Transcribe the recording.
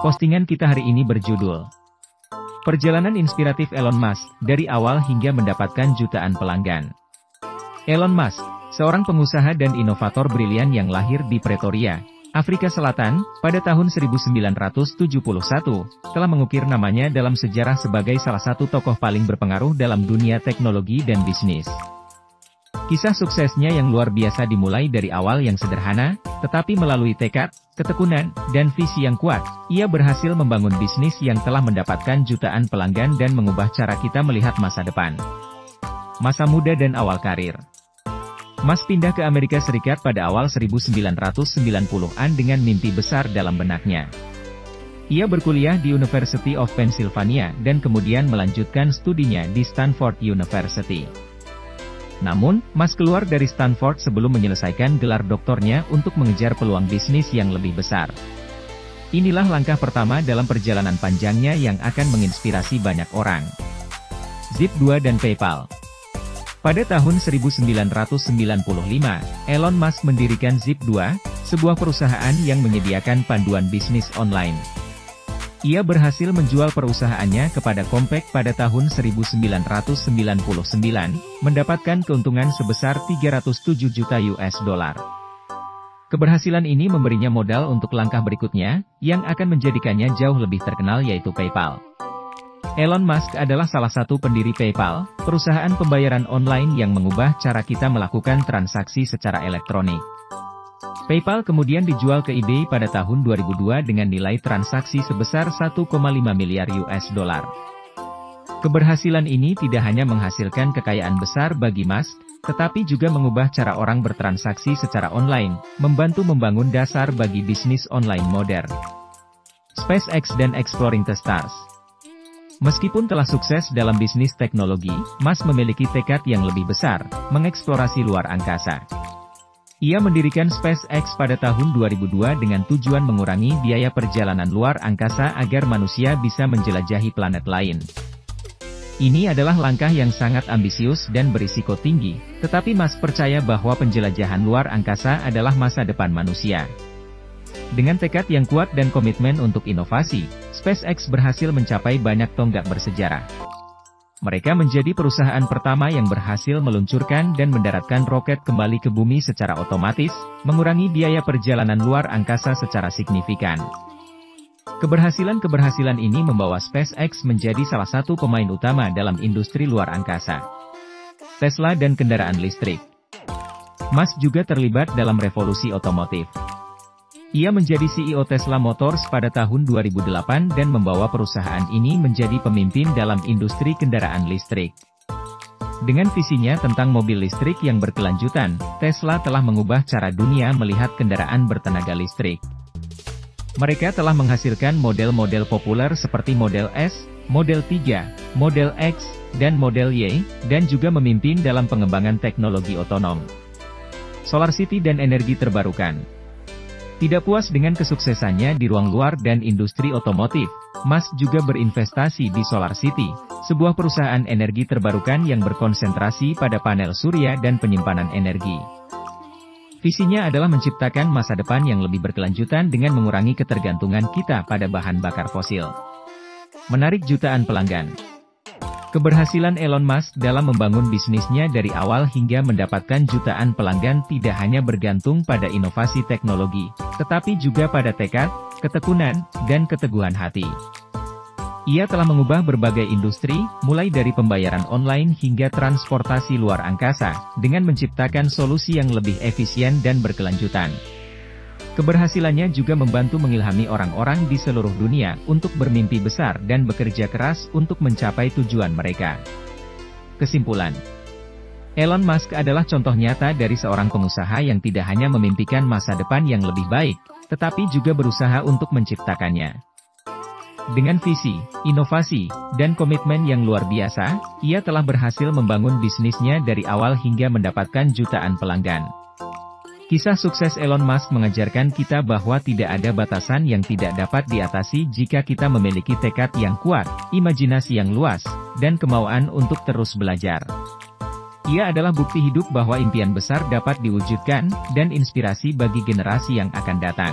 Postingan kita hari ini berjudul Perjalanan Inspiratif Elon Musk, dari awal hingga mendapatkan jutaan pelanggan. Elon Musk, seorang pengusaha dan inovator brilian yang lahir di Pretoria, Afrika Selatan, pada tahun 1971, telah mengukir namanya dalam sejarah sebagai salah satu tokoh paling berpengaruh dalam dunia teknologi dan bisnis. Kisah suksesnya yang luar biasa dimulai dari awal yang sederhana, tetapi melalui tekad, ketekunan, dan visi yang kuat, ia berhasil membangun bisnis yang telah mendapatkan jutaan pelanggan dan mengubah cara kita melihat masa depan. Masa muda dan awal karir. Musk pindah ke Amerika Serikat pada awal 1990-an dengan mimpi besar dalam benaknya. Ia berkuliah di University of Pennsylvania dan kemudian melanjutkan studinya di Stanford University. Namun, Musk keluar dari Stanford sebelum menyelesaikan gelar doktornya untuk mengejar peluang bisnis yang lebih besar. Inilah langkah pertama dalam perjalanan panjangnya yang akan menginspirasi banyak orang. Zip2 dan PayPal. Pada tahun 1995, Elon Musk mendirikan Zip2, sebuah perusahaan yang menyediakan panduan bisnis online. Ia berhasil menjual perusahaannya kepada Compaq pada tahun 1999, mendapatkan keuntungan sebesar 307 juta US dollar. Keberhasilan ini memberinya modal untuk langkah berikutnya, yang akan menjadikannya jauh lebih terkenal yaitu PayPal. Elon Musk adalah salah satu pendiri PayPal, perusahaan pembayaran online yang mengubah cara kita melakukan transaksi secara elektronik. PayPal kemudian dijual ke eBay pada tahun 2002 dengan nilai transaksi sebesar 1,5 miliar US dollar. Keberhasilan ini tidak hanya menghasilkan kekayaan besar bagi Musk, tetapi juga mengubah cara orang bertransaksi secara online, membantu membangun dasar bagi bisnis online modern. SpaceX dan Exploring the Stars. Meskipun telah sukses dalam bisnis teknologi, Musk memiliki tekad yang lebih besar, mengeksplorasi luar angkasa. Ia mendirikan SpaceX pada tahun 2002 dengan tujuan mengurangi biaya perjalanan luar angkasa agar manusia bisa menjelajahi planet lain. Ini adalah langkah yang sangat ambisius dan berisiko tinggi, tetapi Musk percaya bahwa penjelajahan luar angkasa adalah masa depan manusia. Dengan tekad yang kuat dan komitmen untuk inovasi, SpaceX berhasil mencapai banyak tonggak bersejarah. Mereka menjadi perusahaan pertama yang berhasil meluncurkan dan mendaratkan roket kembali ke bumi secara otomatis, mengurangi biaya perjalanan luar angkasa secara signifikan. Keberhasilan ini membawa SpaceX menjadi salah satu pemain utama dalam industri luar angkasa. Tesla dan kendaraan listrik. Musk juga terlibat dalam revolusi otomotif. Ia menjadi CEO Tesla Motors pada tahun 2008 dan membawa perusahaan ini menjadi pemimpin dalam industri kendaraan listrik. Dengan visinya tentang mobil listrik yang berkelanjutan, Tesla telah mengubah cara dunia melihat kendaraan bertenaga listrik. Mereka telah menghasilkan model-model populer seperti Model S, Model 3, Model X, dan Model Y, dan juga memimpin dalam pengembangan teknologi otonom, SolarCity dan energi terbarukan. Tidak puas dengan kesuksesannya di ruang luar dan industri otomotif, Musk juga berinvestasi di SolarCity, sebuah perusahaan energi terbarukan yang berkonsentrasi pada panel surya dan penyimpanan energi. Visinya adalah menciptakan masa depan yang lebih berkelanjutan dengan mengurangi ketergantungan kita pada bahan bakar fosil. Menarik jutaan pelanggan. Keberhasilan Elon Musk dalam membangun bisnisnya dari awal hingga mendapatkan jutaan pelanggan tidak hanya bergantung pada inovasi teknologi, tetapi juga pada tekad, ketekunan, dan keteguhan hati. Ia telah mengubah berbagai industri, mulai dari pembayaran online hingga transportasi luar angkasa, dengan menciptakan solusi yang lebih efisien dan berkelanjutan. Keberhasilannya juga membantu mengilhami orang-orang di seluruh dunia untuk bermimpi besar dan bekerja keras untuk mencapai tujuan mereka. Kesimpulan: Elon Musk adalah contoh nyata dari seorang pengusaha yang tidak hanya memimpikan masa depan yang lebih baik, tetapi juga berusaha untuk menciptakannya. Dengan visi, inovasi, dan komitmen yang luar biasa, ia telah berhasil membangun bisnisnya dari awal hingga mendapatkan jutaan pelanggan. Kisah sukses Elon Musk mengajarkan kita bahwa tidak ada batasan yang tidak dapat diatasi jika kita memiliki tekad yang kuat, imajinasi yang luas, dan kemauan untuk terus belajar. Ia adalah bukti hidup bahwa impian besar dapat diwujudkan, dan inspirasi bagi generasi yang akan datang.